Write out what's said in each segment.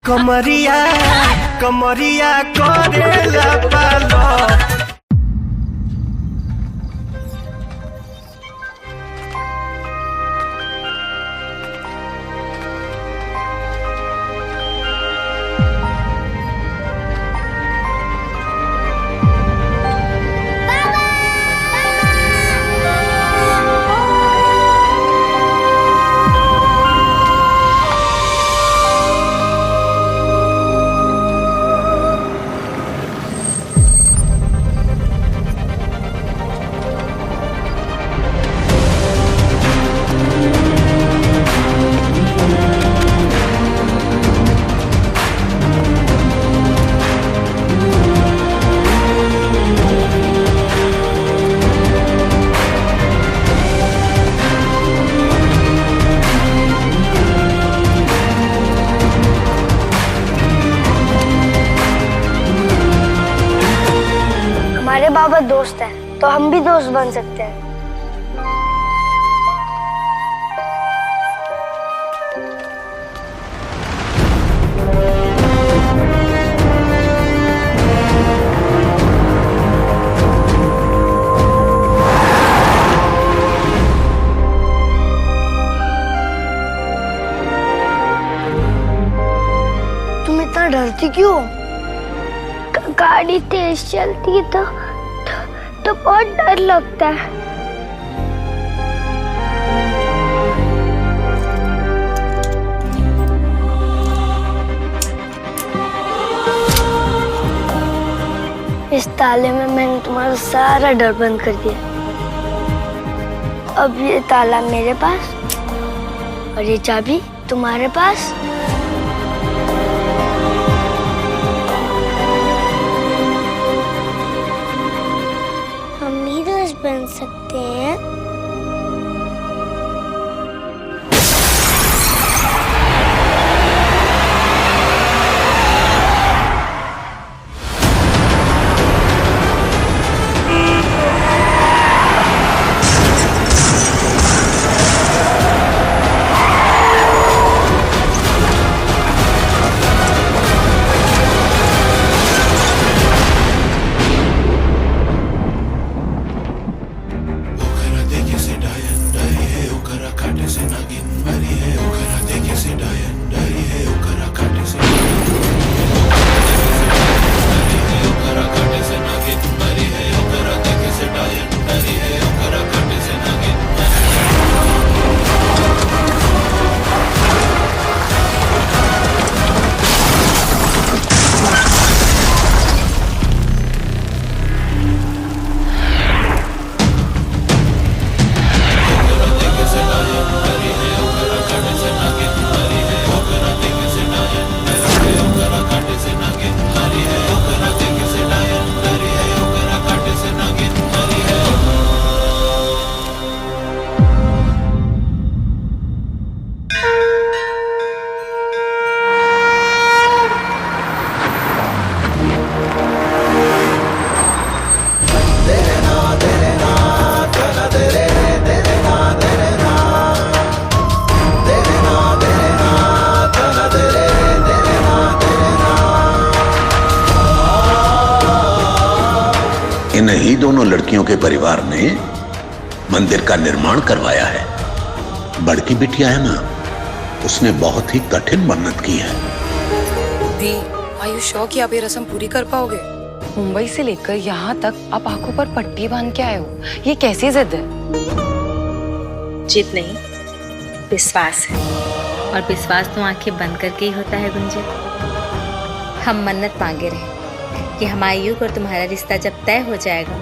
कमरिया कमरिया करेला पालो। हमारे बाबा दोस्त हैं, तो हम भी दोस्त बन सकते हैं। तुम इतना डरती क्यों? गाड़ी तेज चलती है तो बहुत डर लगता है। इस ताले में मैंने तुम्हारा सारा डर बंद कर दिया। अब ये ताला मेरे पास और ये चाबी तुम्हारे पास। बन सकते हैं। इन्हीं दोनों लड़कियों के परिवार ने मंदिर का निर्माण करवाया है। बड़की बिटिया है ना, उसने बहुत ही कठिन मन्नत की है। दी, आर यू श्योर कि आप ये रस्म पूरी कर पाओगे? मुंबई से लेकर यहाँ तक आप आंखों पर पट्टी बांध के आए हो, ये कैसी जिद है? जिद नहीं, विश्वास है। और विश्वास तो आंखें बंद करके ही होता है गुंजन। हम मन्नत मांगे रहे कि हमारे युग और तुम्हारा रिश्ता जब तय हो जाएगा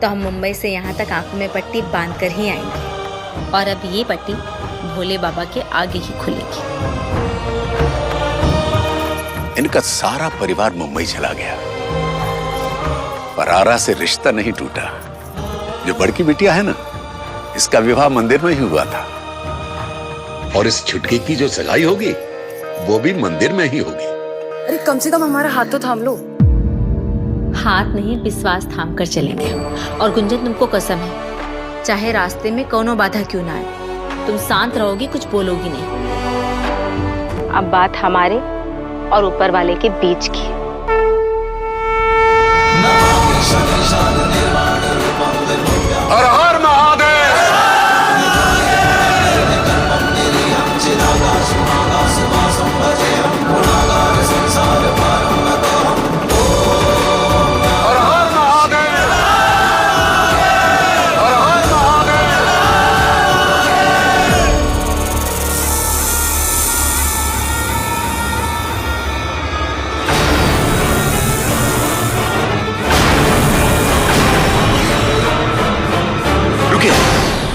तो हम मुंबई से यहाँ तक आंखों में पट्टी बांध कर ही आएंगे। और अब ये पट्टी भोले बाबा के आगे ही खुलेगी। इनका सारा परिवार मुंबई चला गया, पर आरा से रिश्ता नहीं टूटा। जो बड़की बिटिया है ना, इसका विवाह मंदिर में ही हुआ था, और इस छुटकी की जो सगाई होगी वो भी मंदिर में ही होगी। अरे कम से कम हमारा हाथ तो थाम लो। हाथ नहीं, विश्वास थाम कर चलेंगे। और गुंजन, तुमको कसम है, चाहे रास्ते में कोनो बाधा क्यों ना आए, तुम शांत रहोगी, कुछ बोलोगी नहीं। अब बात हमारे और ऊपर वाले के बीच की। हर हर महादेव।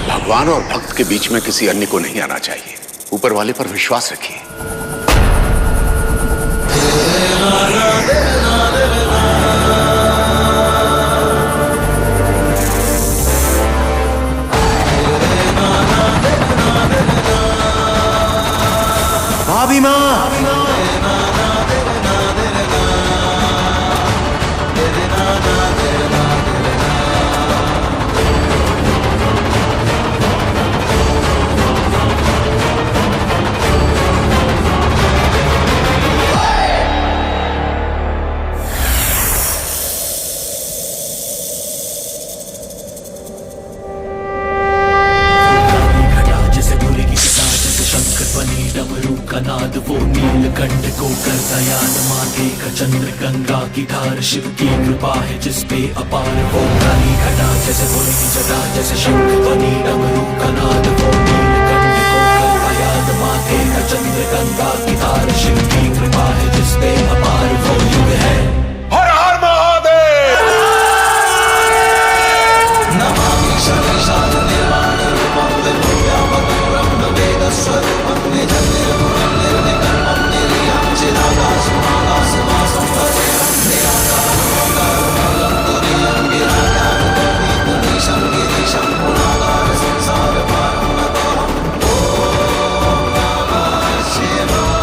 भगवान और भक्त के बीच में किसी अन्य को नहीं आना चाहिए। ऊपर वाले पर विश्वास रखिए। भाभी माँ, नाद वो नीलकंठ को करता याद, माथे का चंद्र गंगा की धार, शिव की कृपा है जिस पे अपार। वो काली घटा जैसे बोले की जटा, जैसे शंख ध्वनि डमरू का नाद, वो नीलकंठ को करता याद, माथे का चंद्र गंगा की धार, शिव की कृपा है जिस पे अपार। वो युग है हर हर महादेव। नमामि शनेशान निर्वाण रूपं निर्व्यापकं वेद स्वरूपं निजनिर्गुणं निर्विकल्पं निर्यां चिदाकाशमाकाशवासं भजेरं निराकारं तुरीयं गिराकारं पुनीशं गिरीशं पुनाकार संसारपारं नतोऽहम्। ॐ नमः शिवाय।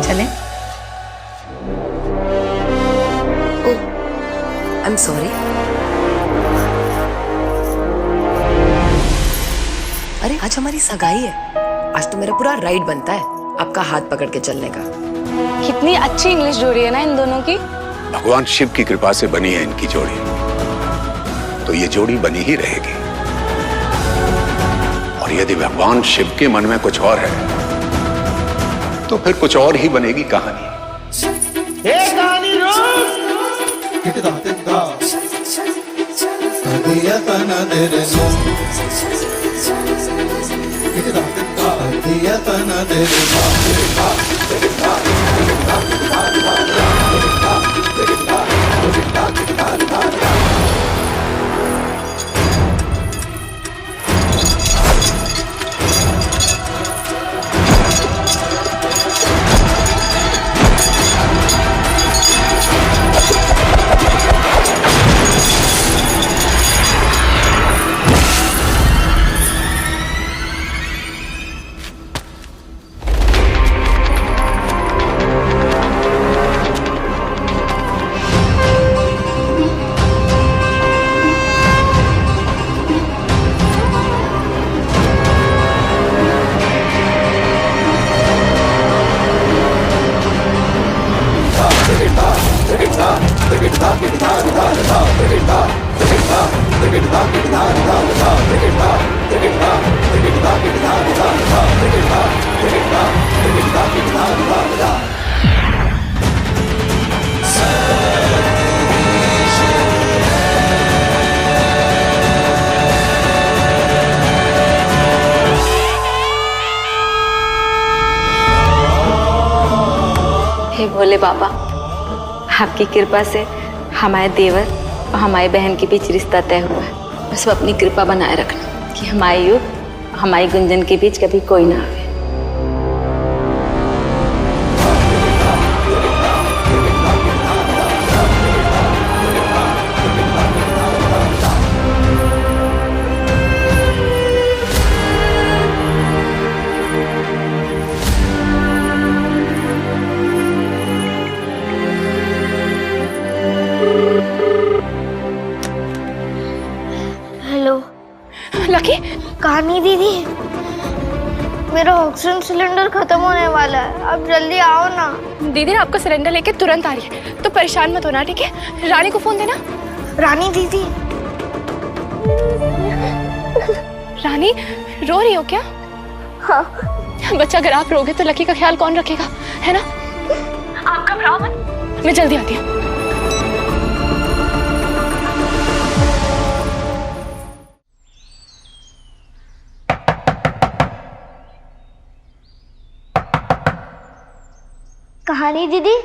चलें? I am sorry. अरे आज हमारी सगाई है, आज तो मेरा पूरा राइट बनता है आपका हाथ पकड़ के चलने का। कितनी अच्छी इंग्लिश जोड़ी है ना इन दोनों की। भगवान शिव की कृपा से बनी है इनकी जोड़ी, तो ये जोड़ी बनी ही रहेगी। और यदि भगवान शिव के मन में कुछ और है तो फिर कुछ और ही बनेगी कहानी। हे भोले बाबा, आपकी कृपा से हमारे देवर और हमारी बहन के बीच रिश्ता तय हुआ है। बस वो अपनी कृपा बनाए रखना कि हमारे युग हमारी गुंजन के बीच कभी कोई ना आवे। कहानी दीदी, मेरा ऑक्सीजन सिलेंडर खत्म होने वाला है, अब जल्दी आओ ना। दीदी आपका सिलेंडर लेके तुरंत आ रही है, तो परेशान मत होना, ठीक है? रानी को फोन देना। रानी दीदी। रानी रो रही हो क्या? हाँ। बच्चा, अगर आप रोगे तो लकी का ख्याल कौन रखेगा, है ना? आप घबराओ मत, मैं जल्दी आती हूँ। कहानी दीदी।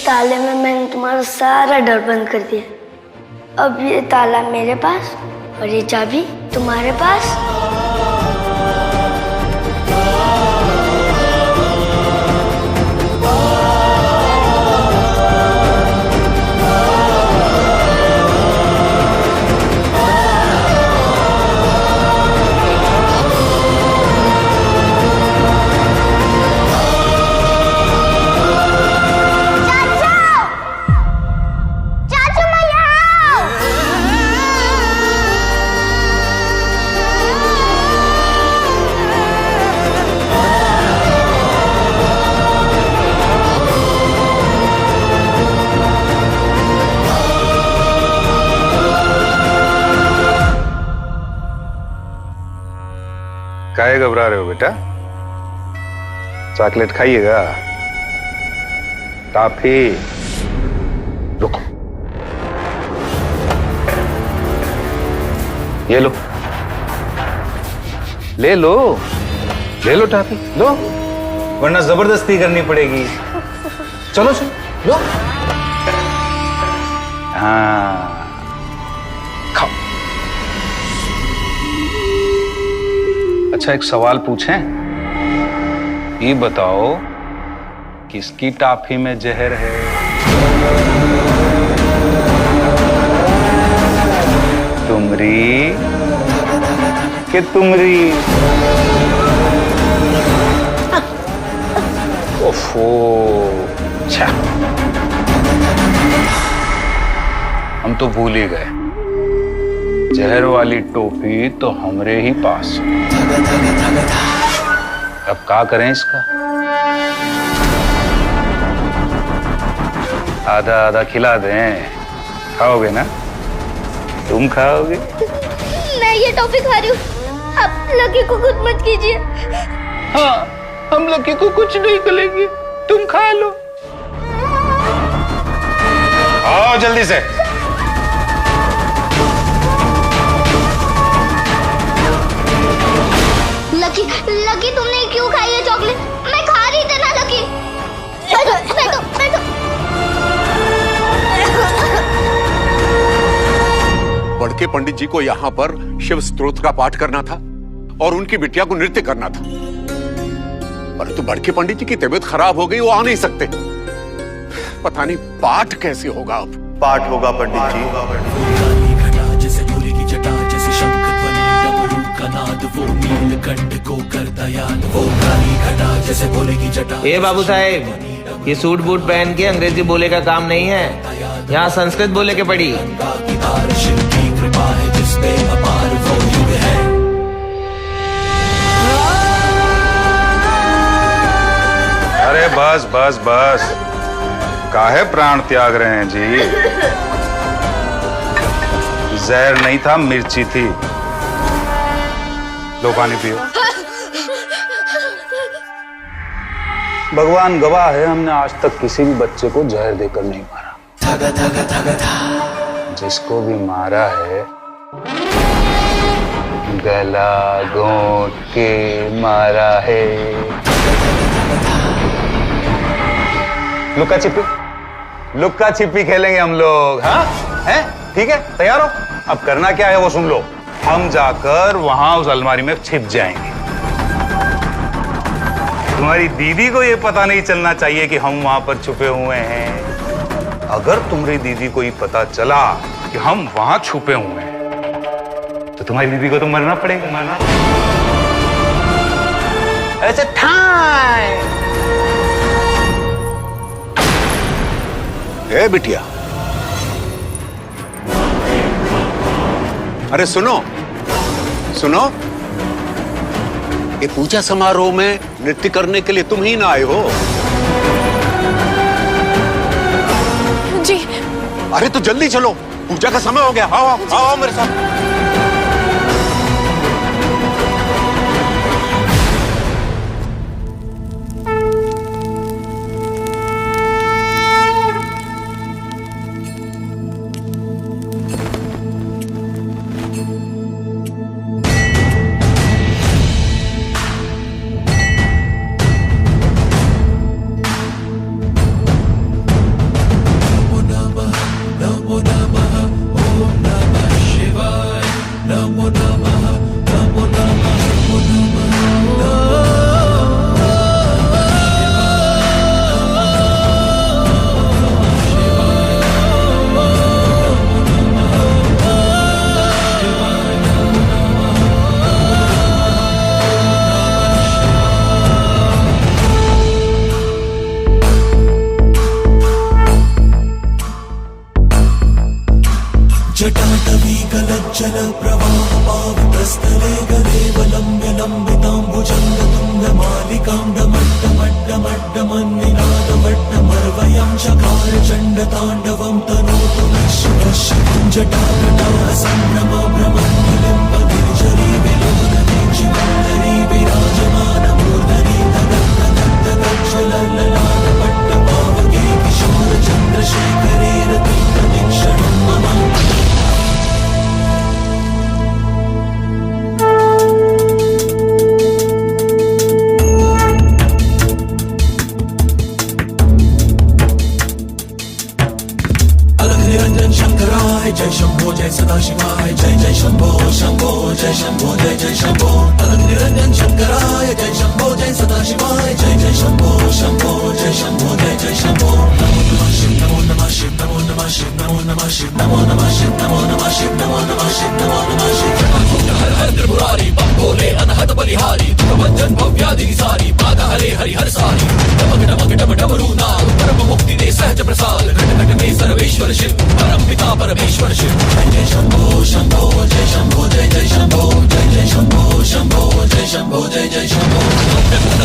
ताले में मैंने तुम्हारा सारा डर बंद कर दिया। अब ये ताला मेरे पास और ये चाबी तुम्हारे पास। काहे घबरा रहे हो बेटा? चॉकलेट खाइएगा? टॉफी? रुको, ये लो, ले लो, ले लो टॉफी, लो, वरना जबरदस्ती करनी पड़ेगी। चलो चलो, लो। हाँ, खाओ। अच्छा, एक सवाल पूछें? ये बताओ, किसकी टॉफी में जहर है? तुमरी कि तुमरी? ओफो, अच्छा। हम तो भूल ही गए। जहर वाली टोपी तो हमरे ही पास। अब क्या करें इसका? आधा आधा खिला दें, खाओगे ना? तुम खाओगे? मैं ये टॉफी खा रही हूँ, आप लकी को कुछ मत कीजिए। हाँ, हम लकी को कुछ नहीं करेंगे, तुम खा लो। आओ जल्दी से। लकी, लकी तुमने क्यों खाई है चॉकलेट? मैं खा रही थी ना लकी। बैठो, बैठो। बड़के पंडित जी को यहाँ पर शिव स्तोत्र का पाठ करना था और उनकी बिटिया को नृत्य करना था, परंतु बड़के पंडित जी की तबीयत खराब हो गई, वो आ नहीं सकते। पता नहीं पाठ कैसे होगा अब। पाठ होगा पंडित जी। काली घटा जैसे भोले की जटा, जैसे शंख ध्वनि डमरू का नाद, वो नीलकंठ को कर दयाल। वो काली घटा जैसे भोले की जटा। ए बाबू साहेब, ये सूट बूट पहन के अंग्रेजी बोले का काम नहीं है, यहाँ संस्कृत बोले के पड़ी। शिव की कृपा है जिसपे अपार वो युग है। अरे बस बस बस, काहे प्राण त्याग रहे हैं जी? जहर नहीं था, मिर्ची थी। लो पानी पियो। भगवान गवाह है, हमने आज तक किसी भी बच्चे को जहर देकर नहीं मारा। जिसको भी मारा है गला घोंट के मारा है। लुक्का छिपी, लुक्का छिपी खेलेंगे हम लोग। हाँ हैं? ठीक है, तैयार हो? अब करना क्या है वो सुन लो। हम जाकर वहां उस अलमारी में छिप जाएंगे। तुम्हारी दीदी को ये पता नहीं चलना चाहिए कि हम वहां पर छुपे हुए हैं। अगर तुम्हारी दीदी को ये पता चला कि हम वहां छुपे हुए हैं तो तुम्हारी दीदी को तो मरना पड़ेगा। मरना ऐसे ठाई। ए बिटिया, अरे सुनो सुनो, ये पूजा समारोह में नृत्य करने के लिए तुम ही ना आए हो? जी। अरे तो जल्दी चलो, पूजा का समय हो गया। आओ आओ आओ मेरे साथ। जटाटवी गलज्जल प्रवाह पावतस्थले गदेव लम्ब्य लम्बिताम्बुजङ्गतुङ्गमालिकां डमड्डमड्डमड्डमन्निनादवड्डमर्वयं चकार चण्डताण्डवं तनोतु नश्यश्यं जटाकटा सम्भ्रम भ्रमन्निलिम्बगिरिजरी विलोकनीचिमन्दरी विराजमानमूर्धनि ददत्तदत्तदज्जलललाटपट्टपावके किशोरचन्द्रशेखरे रतिप्रदीक्षणं मम। निरंजन शंकराय जय शंभो जय सदाशिवाय जय जय शंभो शंभो जय शंभो जय जय शंभो। अलग निरंजन शंकराय जय शंभो जय सदाशिवाय जय जय शंभो शंभो जय शंभो जय जय शंभो। नमो नमः शिव नमो नमः शिव नमो नमः शिव नमो नमः शिव नमो नमः शिव नमो नमः शिव नमो नमः शिव नमो नमः शिव। हर हर त्रिपुरारी बम भोले अनहद बलिहारी दुखभंजन भव्यादि सारी बाधा हरे हरि हर सारी। डमक डमक डम डमरू नाद परम मुक्ति दे सहज प्रसाद। घट घट में जय सर्वेश्वर शिव परम पिता परमेश्वर शिव जय जय शंभो शंभो जय शंभो जय जय शंभो जय जय शंभो शंभो जय शंभो जय जय शंभो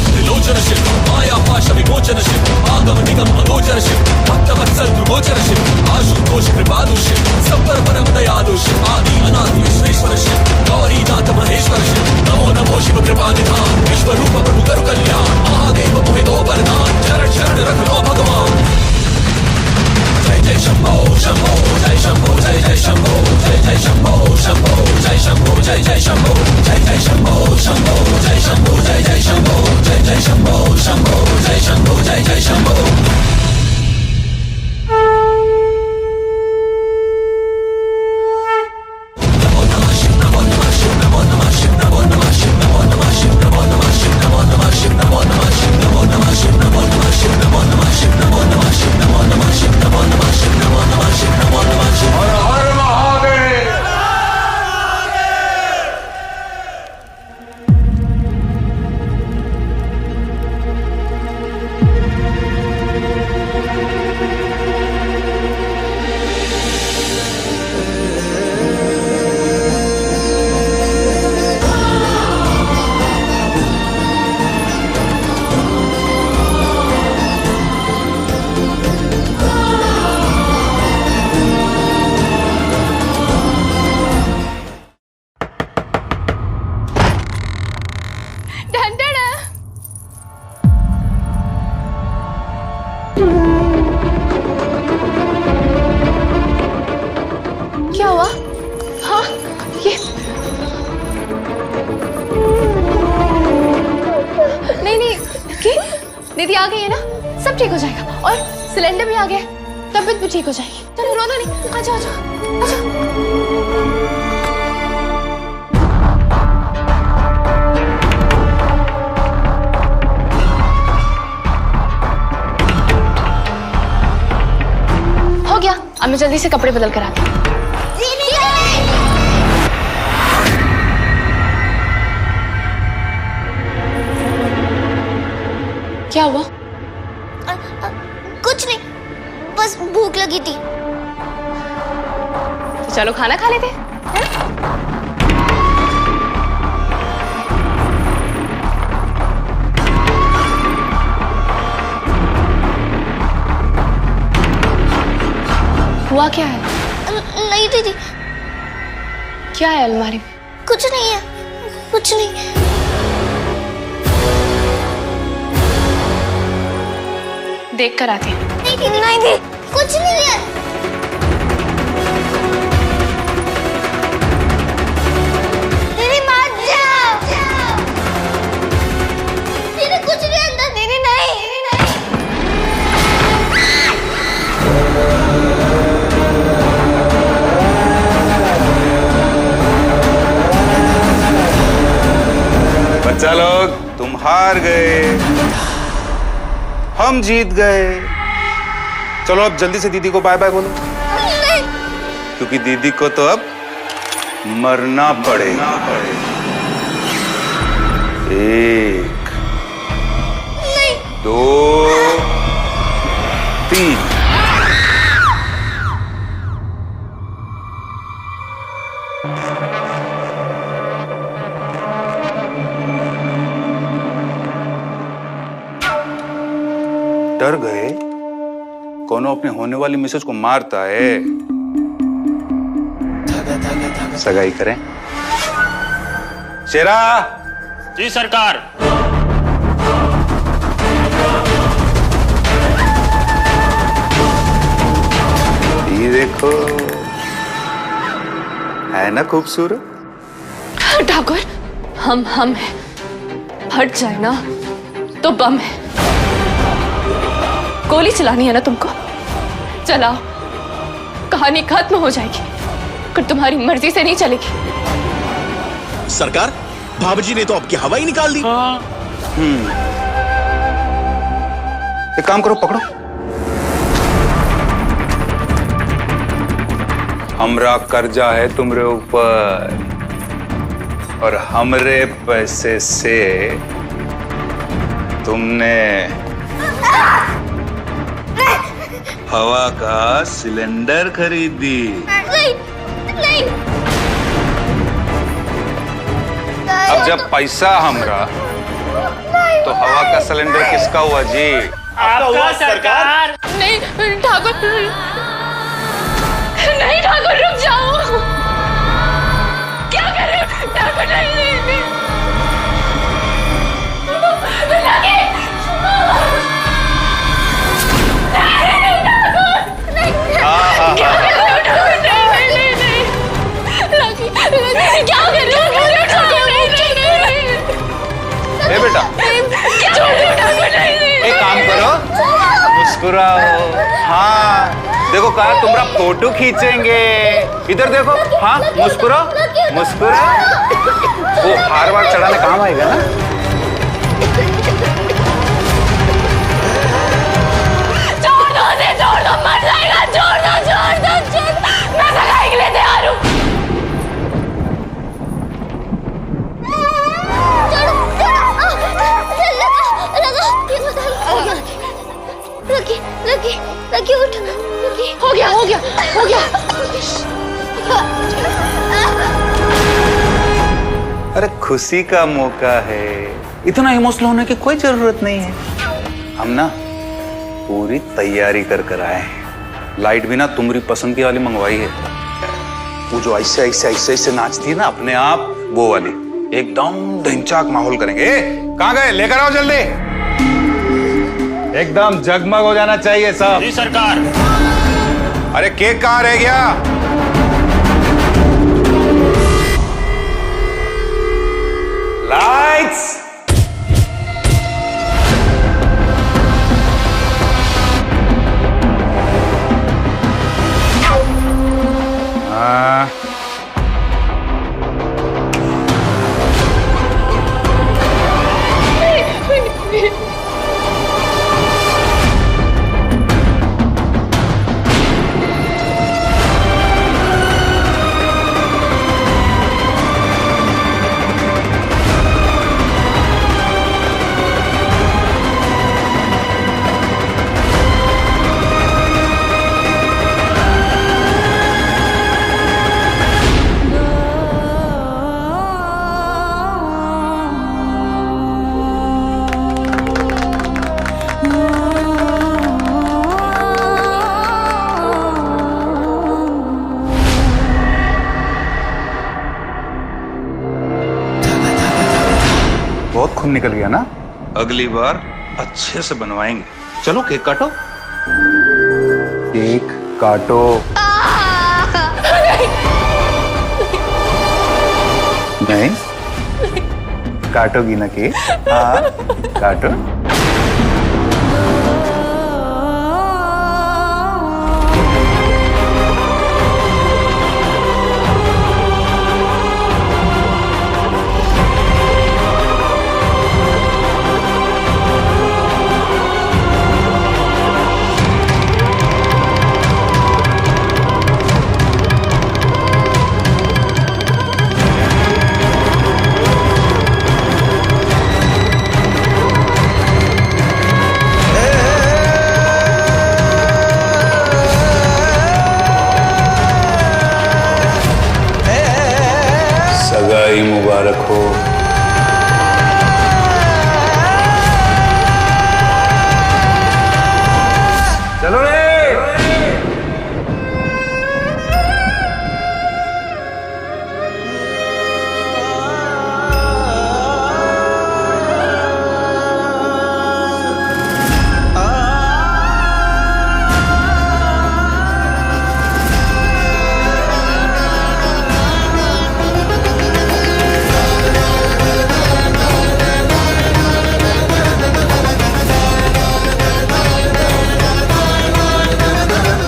त्रिलोचन शिव माया पाश विमोचन शिव आगम निगम अगोचर शिव भक्त वत्सल विमोचन शिव आशुतोष कृपालु शिव संपर परम दयालु शिव आदि अनादि विश्वेश्वर शिव गौरीनाथ महेश्वर शिव नमो नमो शिव कृपा निधान विश्व रूप प्रभु करु कल्याण महादेव मोहि दो वरदान चरण शरण रख लो भगवान जय जय शंभो शंभो जय शंभो जय जय शंभो जय जय शंभो शंभो जय शंभो जय जय शंभो जय जय शंभो शंभो जय शंभो जय जय शंभो जय जय शंभो शंभो जय शंभो जय जय शंभो क्या हुआ? हाँ ये नहीं कि दीदी आ गई है ना, सब ठीक हो जाएगा और सिलेंडर भी आ गया है, तबीयत भी ठीक हो जाएगी। चलो रोना नहीं, आ जाओ आ जाओ आ जाओ। हो गया, अब मैं जल्दी से कपड़े बदल कर आती हूँ। क्या हुआ? कुछ नहीं, बस भूख लगी थी। तो चलो खाना खा लेते हैं। हुआ क्या है? नहीं दीदी, क्या है अलमारी में? कुछ नहीं है, कुछ नहीं। देख कर आती हूँ। नहीं दीदी, नहीं दीदी, कुछ नहीं है। दीदी मत जाओ, दीदी कुछ नहीं अंदर, दीदी नहीं। बच्चा लोग, तुम हार गए, हम जीत गए। चलो अब जल्दी से दीदी को बाय बाय बोलो। नहीं। क्योंकि दीदी को तो अब मरना पड़ेगा। 1 2 3 डर गए? कौन अपने होने वाली मिसेज को मारता है? सगाई करें? शेरा! जी सरकार। ये देखो, है ना खूबसूरत? ठाकुर, हम हैं, हट जाए ना तो बम है। गोली चलानी है ना तुमको, चलाओ, कहानी खत्म हो जाएगी, पर तुम्हारी मर्जी से नहीं चलेगी। सरकार, भाभी ने तो आपकी हवा ही निकाल दी। एक काम करो, पकड़ो। हमरा कर्जा है तुमरे ऊपर और हमरे पैसे से तुमने हवा का सिलेंडर खरीदी। नहीं नहीं अब जब पैसा हमरा तो हवा का सिलेंडर किसका हुआ जी? आपका सरकार। नहीं ठाकुर, नहीं ठाकुर रुक जाओ। क्या कर रहे हो ठाकुर? नहीं नहीं नहीं लगे। क्या कर रहे हो? बेटा एक काम करो, मुस्कुराओ। हाँ देखो कहा तुम्हारा फोटो खींचेंगे। इधर देखो, हाँ मुस्कुराओ मुस्कुराओ। वो हार वार चढ़ाने काम आएगा ना। छोड़ दो मर जाएगा। छोड़ दो मैं सगाई के लिए तैयार हूँ। लकी उठ। हो गया। अरे खुशी का मौका है, इतना इमोशनल होने की कोई जरूरत नहीं है। हम ना पूरी तैयारी कर आए हैं। लाइट भी ना तुम्हारी पसंद की वाली मंगवाई है। वो जो ऐसे नाचती है ना अपने आप, वो वाली एकदम ढिंचाक माहौल करेंगे। कहाँ गए? लेकर आओ जल्दी। एकदम जगमग हो जाना चाहिए सब। जी सरकार। अरे केक कहाँ रह गया? लाइट्स। हाँ बहुत खून निकल गया ना। अगली बार अच्छे से बनवाएंगे। चलो केक काटो। केक काटो। नहीं काटोगी ना केक? हाँ काटो। सगाई मुबारक हो। चलो रे।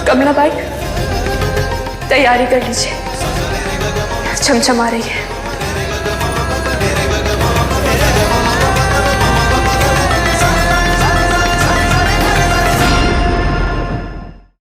कमला भाई तैयारी कर लीजिए, छमछम आ रही है।